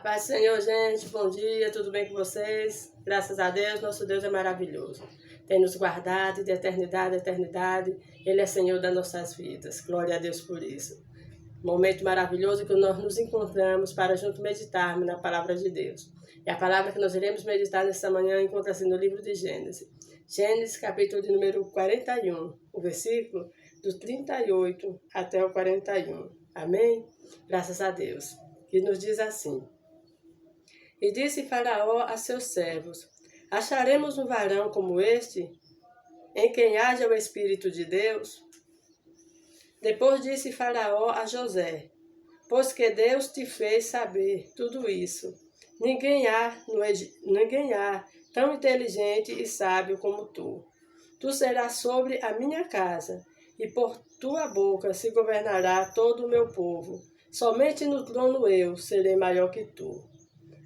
Paz do Senhor, gente, bom dia, tudo bem com vocês? Graças a Deus, nosso Deus é maravilhoso. Tem nos guardado de eternidade a eternidade, Ele é Senhor das nossas vidas. Glória a Deus por isso. Momento maravilhoso que nós nos encontramos para juntos meditarmos na palavra de Deus. E a palavra que nós iremos meditar nessa manhã encontra-se no livro de Gênesis. Gênesis, capítulo de número 41, o versículo do 38 até o 41. Amém? Graças a Deus. Que nos diz assim: E disse Faraó a seus servos: Acharemos um varão como este, em quem haja o Espírito de Deus? Depois disse Faraó a José: Pois que Deus te fez saber tudo isso, ninguém há tão inteligente e sábio como tu. Tu serás sobre a minha casa, e por tua boca se governará todo o meu povo. Somente no trono eu serei maior que tu.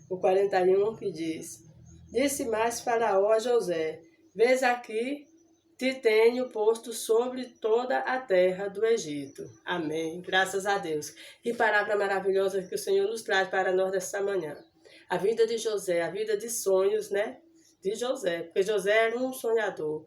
O 41 que diz: Disse mais Faraó a José: Vês aqui, te tenho posto sobre toda a terra do Egito. Amém. Graças a Deus. Que palavra maravilhosa que o Senhor nos traz para nós dessa manhã. A vida de José, a vida de sonhos, né? De José, porque José era um sonhador.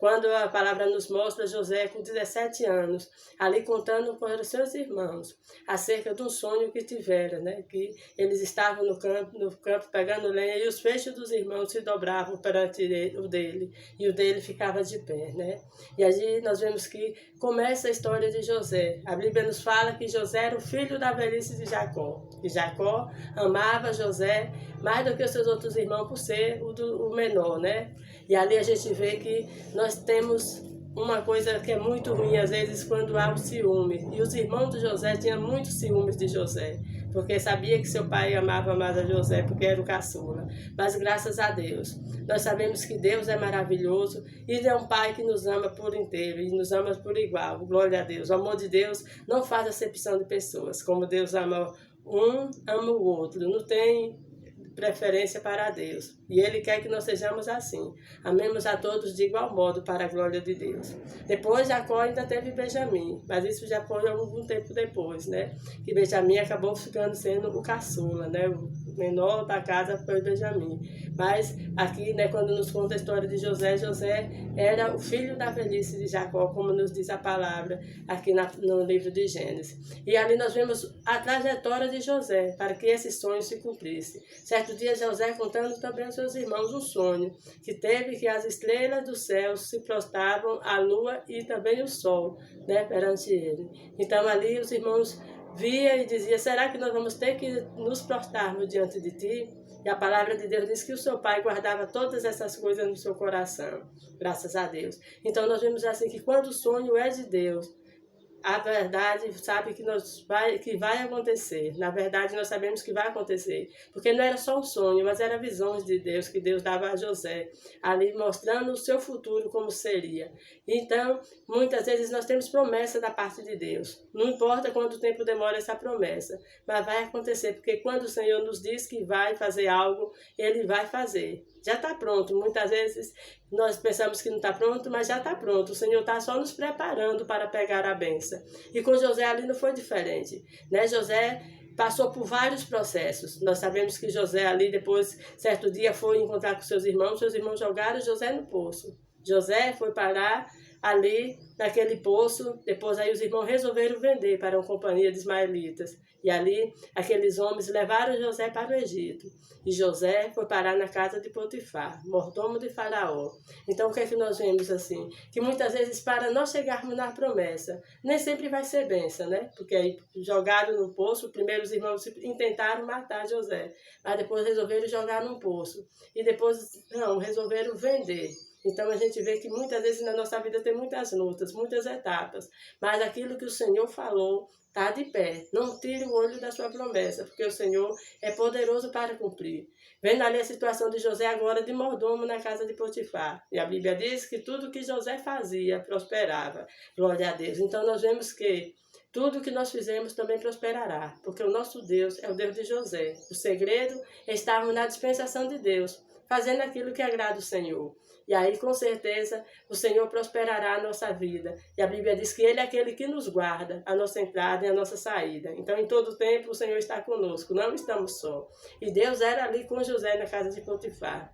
Quando a palavra nos mostra José com 17 anos, ali contando para os seus irmãos acerca de um sonho que tivera, né? Que eles estavam no campo pegando lenha e os feixes dos irmãos se dobravam perante o dele e o dele ficava de pé, né? E ali nós vemos que começa a história de José. A Bíblia nos fala que José era o filho da velhice de Jacó. E Jacó amava José mais do que os seus outros irmãos por ser o menor, né? E ali a gente vê que nós temos uma coisa que é muito ruim às vezes quando há o ciúme. E os irmãos de José tinham muitos ciúmes de José, porque sabia que seu pai amava mais a José porque era o caçula. Mas graças a Deus, nós sabemos que Deus é maravilhoso e Ele é um pai que nos ama por inteiro e nos ama por igual. Glória a Deus. O amor de Deus não faz acepção de pessoas. Como Deus ama um, ama o outro. Não tem preferência para Deus. E Ele quer que nós sejamos assim. Amemos a todos de igual modo para a glória de Deus. Depois Jacó ainda teve Benjamim, mas isso já foi algum tempo depois, né? Que Benjamim acabou ficando sendo o caçula, né? O menor da casa foi Benjamim. Mas aqui, né, quando nos conta a história de José, José era o filho da velhice de Jacó, como nos diz a palavra aqui no livro de Gênesis. E ali nós vemos a trajetória de José, para que esse sonho se cumprisse. Certo dia, José contando também aos seus irmãos um sonho, que teve que as estrelas do céu se prostravam, a lua e também o sol, né, perante ele. Então ali os irmãos via e dizia: será que nós vamos ter que nos prostrarmos diante de ti? E a palavra de Deus diz que o seu pai guardava todas essas coisas no seu coração, graças a Deus. Então nós vemos assim que quando o sonho é de Deus, a verdade sabe que vai acontecer. Na verdade, nós sabemos que vai acontecer. Porque não era só um sonho, mas eram visões de Deus que Deus dava a José, ali mostrando o seu futuro como seria. Então, muitas vezes nós temos promessa da parte de Deus. Não importa quanto tempo demora essa promessa, mas vai acontecer. Porque quando o Senhor nos diz que vai fazer algo, Ele vai fazer. Já está pronto. Muitas vezes nós pensamos que não está pronto, mas já está pronto. O Senhor está só nos preparando para pegar a bênção. E com José ali não foi diferente, né? José passou por vários processos. Nós sabemos que José ali depois, certo dia, foi encontrar com seus irmãos jogaram José no poço. José foi parar ali naquele poço, depois aí os irmãos resolveram vender para uma companhia de ismaelitas. E ali aqueles homens levaram José para o Egito. E José foi parar na casa de Potifar, mordomo de Faraó. Então o que é que nós vemos assim? Que muitas vezes para nós chegarmos na promessa, nem sempre vai ser bênção, né? Porque aí jogaram no poço, primeiro os irmãos intentaram matar José, mas depois resolveram jogar no poço. E depois, não, resolveram vender. Então a gente vê que muitas vezes na nossa vida tem muitas lutas, muitas etapas, mas aquilo que o Senhor falou está de pé. Não tire o olho da sua promessa, porque o Senhor é poderoso para cumprir. Vendo ali a situação de José agora de mordomo na casa de Potifar. E a Bíblia diz que tudo que José fazia prosperava. Glória a Deus. Então nós vemos que tudo que nós fizemos também prosperará, porque o nosso Deus é o Deus de José. O segredo estava na dispensação de Deus, fazendo aquilo que agrada o Senhor. E aí, com certeza, o Senhor prosperará a nossa vida. E a Bíblia diz que Ele é aquele que nos guarda, a nossa entrada e a nossa saída. Então, em todo tempo, o Senhor está conosco, não estamos só. E Deus era ali com José na casa de Potifar.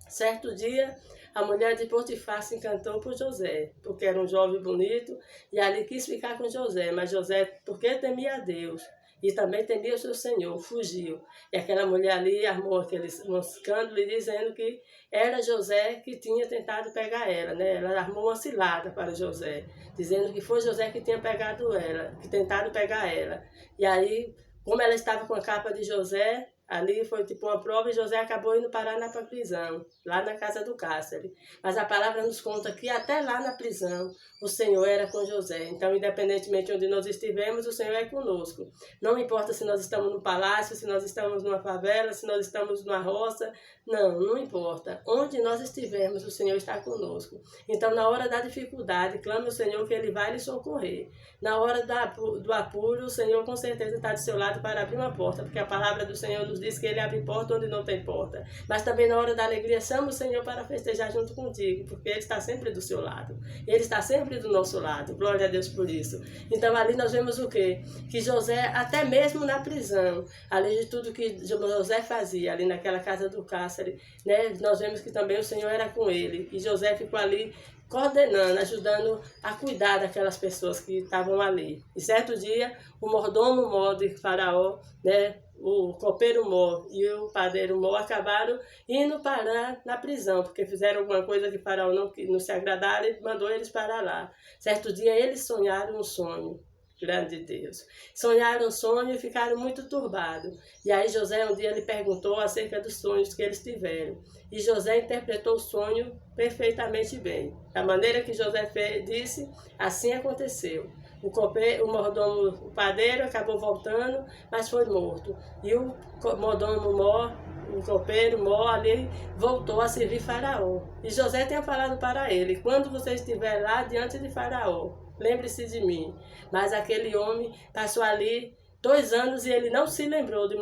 Certo dia, a mulher de Potifar se encantou por José, porque era um jovem bonito, e ali quis ficar com José. Mas José, porque temia a Deus, e também temia o seu senhor, fugiu. E aquela mulher ali armou um escândalo dizendo que era José que tinha tentado pegar ela, né? Ela armou uma cilada para José, dizendo que foi José que tinha pegado ela, que tentado pegar ela. E aí, como ela estava com a capa de José, ali foi tipo uma prova e José acabou indo parar na prisão, lá na casa do cárcere. Mas a palavra nos conta que até lá na prisão o Senhor era com José. Então, independentemente de onde nós estivemos, o Senhor é conosco. Não importa se nós estamos no palácio, se nós estamos numa favela, se nós estamos numa roça. Não importa. Onde nós estivermos, o Senhor está conosco. Então, na hora da dificuldade, clame ao Senhor que Ele vai lhe socorrer. Na hora do apuro, o Senhor com certeza está do seu lado para abrir uma porta, porque a palavra do Senhor nos diz que Ele abre porta onde não tem porta. Mas também na hora da alegria, chama o Senhor para festejar junto contigo, porque Ele está sempre do seu lado. Ele está sempre do nosso lado. Glória a Deus por isso. Então ali nós vemos o quê? Que José, até mesmo na prisão, além de tudo que José fazia ali naquela casa do cárcere, né, nós vemos que também o Senhor era com ele. E José ficou ali coordenando, ajudando a cuidar daquelas pessoas que estavam ali. E certo dia, o mordomo mor de Faraó, né, o copeiro mor e o padeiro mor acabaram indo parar na prisão, porque fizeram alguma coisa que Faraó não se agradaram e mandou eles parar lá. Certo dia, eles sonharam um sonho. Grande Deus. Sonharam um sonho e ficaram muito turbados. E aí José um dia lhe perguntou acerca dos sonhos que eles tiveram. E José interpretou o sonho perfeitamente bem. Da maneira que José disse, assim aconteceu. O mordomo, o padeiro, acabou voltando, mas foi morto. E o mordomo mor, o copeiro mor, ali voltou a servir Faraó. E José tinha falado para ele, quando você estiver lá diante de Faraó, lembre-se de mim. Mas aquele homem passou ali 2 anos e ele não se lembrou de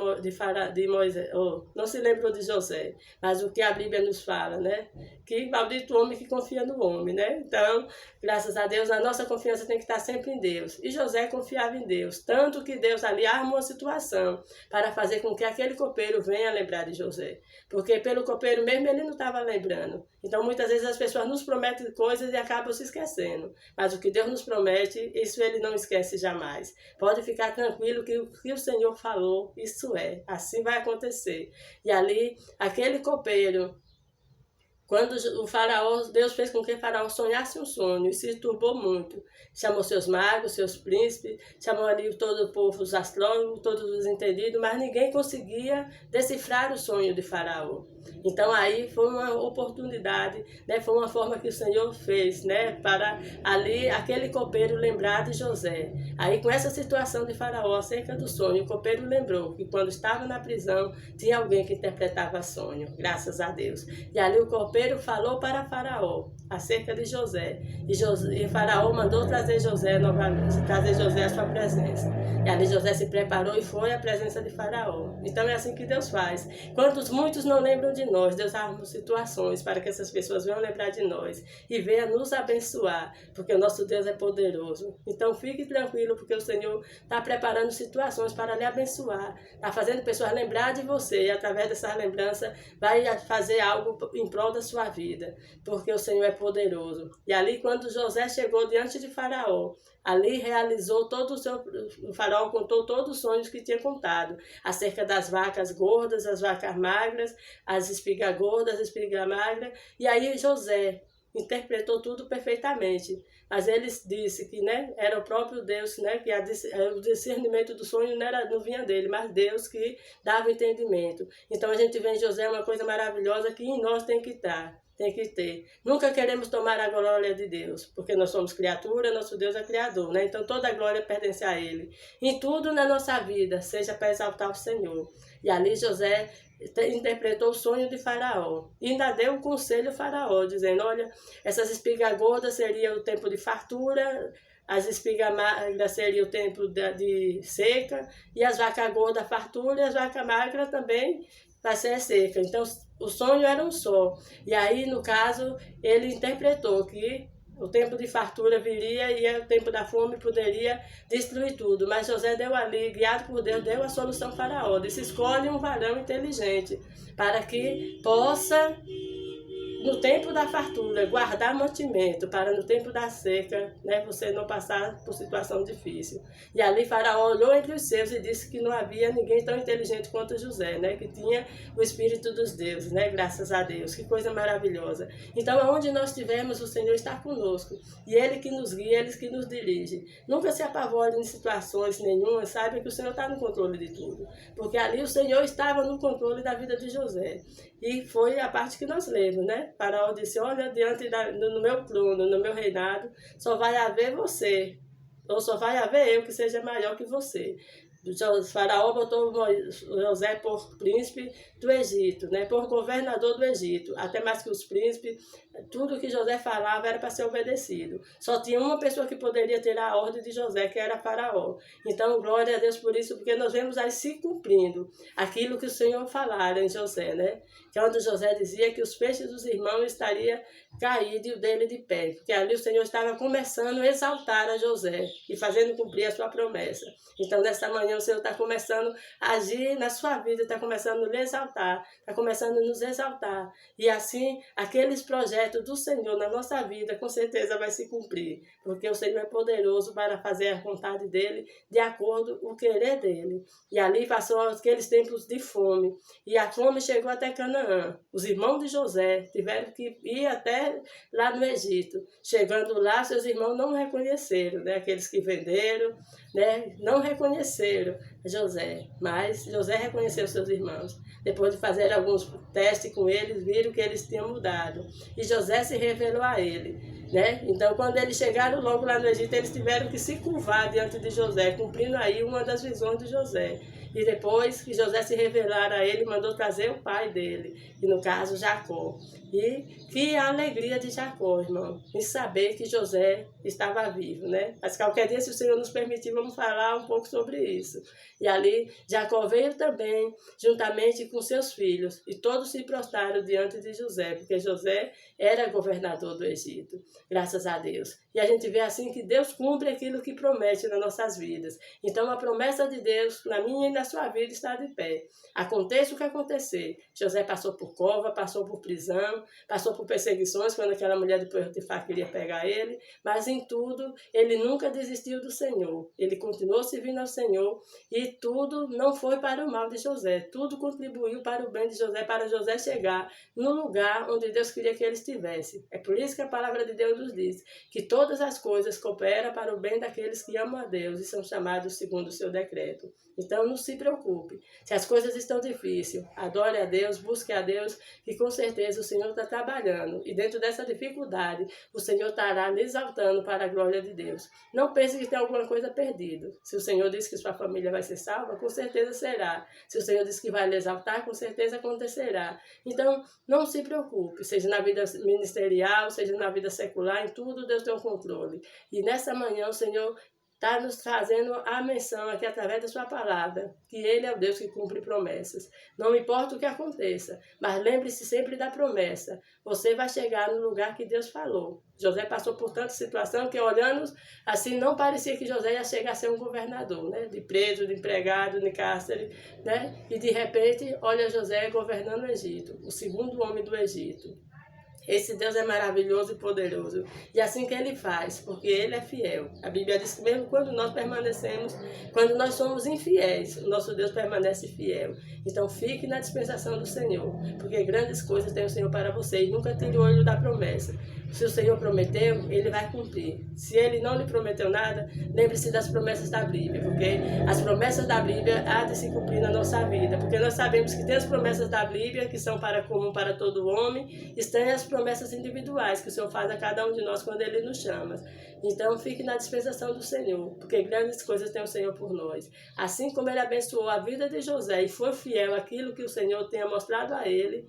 Moisés, não se lembrou de José. Mas o que a Bíblia nos fala, né? Que maldito homem que confia no homem, né? Então, graças a Deus, a nossa confiança tem que estar sempre em Deus. E José confiava em Deus, tanto que Deus ali arma uma situação para fazer com que aquele copeiro venha lembrar de José. Porque pelo copeiro mesmo ele não estava lembrando. Então, muitas vezes as pessoas nos prometem coisas e acabam se esquecendo. Mas o que Deus nos promete, isso ele não esquece jamais. Pode ficar tranquilo que o que o Senhor falou, isso é. Assim vai acontecer. E ali, aquele copeiro, quando o faraó, Deus fez com que o faraó sonhasse um sonho e se turbou muito. Chamou seus magos, seus príncipes, chamou ali todo o povo, os astrólogos, todos os entendidos, mas ninguém conseguia decifrar o sonho de faraó. Então aí foi uma oportunidade, né? Foi uma forma que o Senhor fez, né? Para ali aquele copeiro lembrar de José. Aí com essa situação de faraó acerca do sonho, o copeiro lembrou que quando estava na prisão tinha alguém que interpretava sonho, graças a Deus. E ali o copeiro falou para faraó acerca de José. E faraó mandou trazer José novamente, trazer José à sua presença. E ali José se preparou e foi à presença de faraó. Então é assim que Deus faz. Quando muitos não lembram de nós, Deus arma situações para que essas pessoas venham lembrar de nós e venham nos abençoar, porque o nosso Deus é poderoso. Então fique tranquilo, porque o Senhor está preparando situações para lhe abençoar, está fazendo pessoas lembrar de você e através dessa lembrança vai fazer algo em prol da sua vida, porque o Senhor é poderoso. E ali quando José chegou diante de faraó, ali realizou o faraó contou todos os sonhos que tinha contado, acerca das vacas gordas, as vacas magras, as espigas gordas, as espigas magras, e aí José interpretou tudo perfeitamente. Mas ele disse que, né, era o próprio Deus, né, que o discernimento do sonho não vinha dele, mas Deus que dava entendimento. Então a gente vê em José uma coisa maravilhosa que em nós tem que estar. Tem que ter. Nunca queremos tomar a glória de Deus, porque nós somos criatura, nosso Deus é criador, né? Então toda a glória pertence a Ele. Em tudo na nossa vida, seja para exaltar o Senhor. E ali José interpretou o sonho de faraó. E ainda deu um conselho ao faraó, dizendo, olha, essas espigas gordas seria o tempo de fartura, as espigas magras seria o tempo de seca, e as vacas gordas fartura, e as vacas magras também vai ser seca. Então, o sonho era um só. E aí, no caso, ele interpretou que o tempo de fartura viria e o tempo da fome poderia destruir tudo. Mas José deu ali, guiado por Deus, deu a solução para Faraó. Disse: escolhe um varão inteligente para que possa, no tempo da fartura, guardar mantimento, para no tempo da seca, né, você não passar por situação difícil. E ali Faraó olhou entre os seus e disse que não havia ninguém tão inteligente quanto José, né, que tinha o Espírito dos deuses, né, graças a Deus. Que coisa maravilhosa. Então, aonde nós estivermos, o Senhor está conosco. E Ele que nos guia, Ele que nos dirige. Nunca se apavore em situações nenhuma, saiba que o Senhor está no controle de tudo. Porque ali o Senhor estava no controle da vida de José. E foi a parte que nós lemos, né? Faraó disse: olha, no meu trono, no meu reinado, só vai haver você, ou só vai haver eu que seja maior que você. Faraó botou José por príncipe do Egito, né? Por governador do Egito, até mais que os príncipes. Tudo que José falava era para ser obedecido. Só tinha uma pessoa que poderia ter a ordem de José, que era Faraó. Então, glória a Deus por isso, porque nós vemos aí se cumprindo aquilo que o Senhor falara em José, né? Quando José dizia que os peixes dos irmãos estariam caídos dele de pé, porque ali o Senhor estava começando a exaltar a José e fazendo cumprir a sua promessa. Então, nessa manhã, o Senhor está começando a agir na sua vida, está começando a lhe exaltar, está começando a nos exaltar. E assim, aqueles projetos do Senhor na nossa vida, com certeza vai se cumprir, porque o Senhor é poderoso para fazer a vontade dele de acordo com o querer dele. E ali passou aqueles tempos de fome, e a fome chegou até Canaã. Os irmãos de José tiveram que ir até lá no Egito. Chegando lá, seus irmãos não reconheceram, né? Aqueles que venderam, né? Não reconheceram José, mas José reconheceu seus irmãos. Depois de fazer alguns testes com eles, viram que eles tinham mudado. E José se revelou a ele, né? Então, quando eles chegaram logo lá no Egito, eles tiveram que se curvar diante de José, cumprindo aí uma das visões de José. E depois que José se revelara a ele, mandou trazer o pai dele, e no caso Jacó. E que alegria de Jacó, irmão, em saber que José estava vivo, né? Mas qualquer dia, se o Senhor nos permitir, vamos falar um pouco sobre isso. E ali Jacó veio também, juntamente com seus filhos, e todos se prostraram diante de José, porque José era governador do Egito, graças a Deus. E a gente vê assim que Deus cumpre aquilo que promete nas nossas vidas. Então a promessa de Deus na minha e na sua vida está de pé. Aconteça o que acontecer. José passou por cova, passou por prisão, passou por perseguições quando aquela mulher de Potifar queria pegar ele, mas em tudo ele nunca desistiu do Senhor. Ele continuou servindo ao Senhor e tudo não foi para o mal de José. Tudo contribuiu para o bem de José, para José chegar no lugar onde Deus queria que ele estivesse. É por isso que a palavra de Deus nos diz que todas as coisas cooperam para o bem daqueles que amam a Deus e são chamados segundo o seu decreto. Então não se preocupe. Se as coisas estão difíceis, adore a Deus, busque a Deus, que com certeza o Senhor está trabalhando. E dentro dessa dificuldade, o Senhor estará lhe exaltando para a glória de Deus. Não pense que tem alguma coisa perdida. Se o Senhor diz que sua família vai ser salva, com certeza será. Se o Senhor diz que vai lhe exaltar, com certeza acontecerá. Então, não se preocupe, seja na vida ministerial, seja na vida secular, em tudo Deus tem o controle. E nessa manhã o Senhor está nos trazendo a menção aqui através da sua palavra, que Ele é o Deus que cumpre promessas. Não importa o que aconteça, mas lembre-se sempre da promessa. Você vai chegar no lugar que Deus falou. José passou por tanta situação que, olhando assim, não parecia que José ia chegar a ser um governador, né? De preso, de empregado, de cárcere, né? E de repente, olha José governando o Egito, o segundo homem do Egito. Esse Deus é maravilhoso e poderoso. E assim que Ele faz, porque Ele é fiel. A Bíblia diz que mesmo quando nós permanecemos, quando nós somos infiéis, o nosso Deus permanece fiel. Então fique na dispensação do Senhor, porque grandes coisas tem o Senhor para você. E nunca tire o olho da promessa. Se o Senhor prometeu, Ele vai cumprir. Se Ele não lhe prometeu nada, lembre-se das promessas da Bíblia, porque as promessas da Bíblia há de se cumprir na nossa vida. Porque nós sabemos que tem as promessas da Bíblia, que são para comum para todo homem, e tem as promessas individuais que o Senhor faz a cada um de nós quando Ele nos chama. Então fique na dispensação do Senhor, porque grandes coisas tem o Senhor por nós. Assim como Ele abençoou a vida de José e foi fiel àquilo que o Senhor tenha mostrado a ele,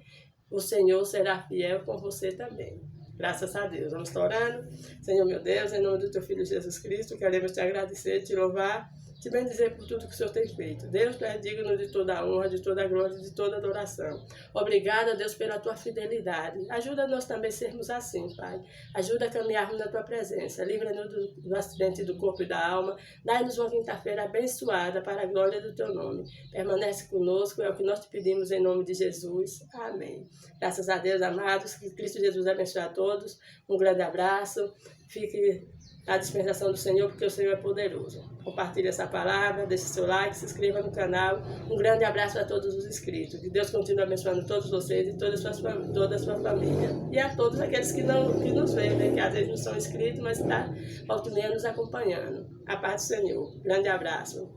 o Senhor será fiel com você também. Graças a Deus. Vamos estar orando. Senhor meu Deus, em nome do Teu Filho Jesus Cristo, queremos Te agradecer, Te louvar te bendizer por tudo que o Senhor tem feito. Deus, tu és digno de toda a honra, de toda a glória, de toda a adoração. Obrigada, Deus, pela tua fidelidade. Ajuda-nos também a sermos assim, Pai. Ajuda a caminharmos na tua presença. Livra-nos do acidente do corpo e da alma. Dai-nos uma quinta-feira abençoada para a glória do teu nome. Permanece conosco, é o que nós te pedimos em nome de Jesus. Amém. Graças a Deus, amados, que Cristo Jesus abençoe a todos. Um grande abraço. Fique à dispensação do Senhor, porque o Senhor é poderoso. Compartilhe essa palavra, deixe seu like, se inscreva no canal. Um grande abraço a todos os inscritos. Que Deus continue abençoando todos vocês e toda a sua família. E a todos aqueles que nos veem, né? Que às vezes não são inscritos, mas está volta e meia nos acompanhando. A paz do Senhor. Grande abraço.